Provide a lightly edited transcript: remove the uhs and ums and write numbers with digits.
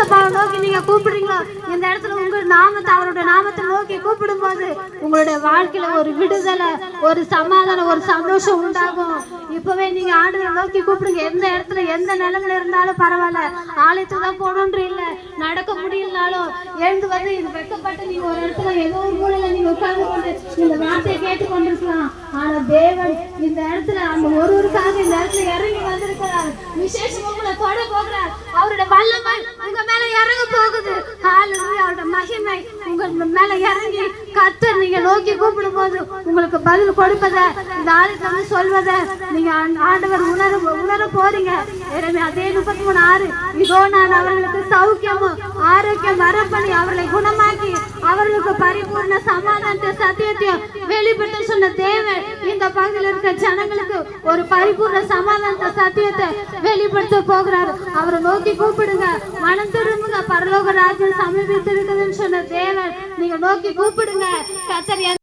ஏசப்பாவை நோக்கி நீங்க கூப்பிடுறீங்களோ இந்த இடத்துல உங்க நாமத்தை அவருடைய நாமத்தை நோக்கி கூப்பிடும் போது உங்களுடைய வாழ்க்கையில ஒரு விடுதலை, ஒரு சமாதானம், ஒரு சந்தோஷம் உண்டாகும். இப்பவே நீங்க ஆண்டவரை நோக்கி கூப்பிடுங்க. எந்த இடத்துல எந்த நிலைமையில இருந்தாலும் பரவாயில்ல, ஆலயத்துக்கு தான் போகணுன்ற இல்லை, நடக்க முடியலனாலும் எழுந்து வந்து இது வெக்கப்பட்டு நீங்க ஒரு இடத்துல ஏதோ ஒரு மூலையில நீங்க உட்கார்ந்து கொண்டு இந்த வார்த்தையை கேட்டு கொண்டிருக்கலாம். ஆனா தேவன் இந்த இடத்துல அந்த ஒருவருக்காக இந்த இடத்துல இறங்கி வந்திருக்கிறார். விசேஷம் உங்களை தொட போகிறார். அவருடைய வல்லமை உங்க மேல இறங்க போகுது. ஹalleluya. அவருடைய மகிமை உங்க மேல இறங்கி கர்த்தர் நீங்க நோக்கி கூப்பிடும் போது உங்களுக்கு பதில் கொடுப்பதை இந்த ஆலயத்துல சொல்வதை நீங்க ஆண்டவர் உணர போறீங்க. அதே 33:6 இதோ நான் அவர்களுக்கு சௌக்கியமும் ஆரோக்கியம் வரப்பண்ணி அவர்களை குணமாக்கி அவர்களுக்கு பரிபூர்ண சமாதானத்தை சத்தியத்தையும் வெளிப்படுத்த சொன்ன தேவன் இந்த பகுதியில் இருக்க ஜனங்களுக்கு ஒரு பரிபூர்ண சமாதானத்தை சத்தியத்தை வெளிப்படுத்த போகிறார். அவரை நோக்கி கூப்பிடுங்க, மனம் திரும்புங்க, பரலோக ராஜ்யம் சமீபித்து இருக்குதுன்னு சொன்ன தேவன் நீங்க நோக்கி கூப்பிடுங்க. கர்த்தர்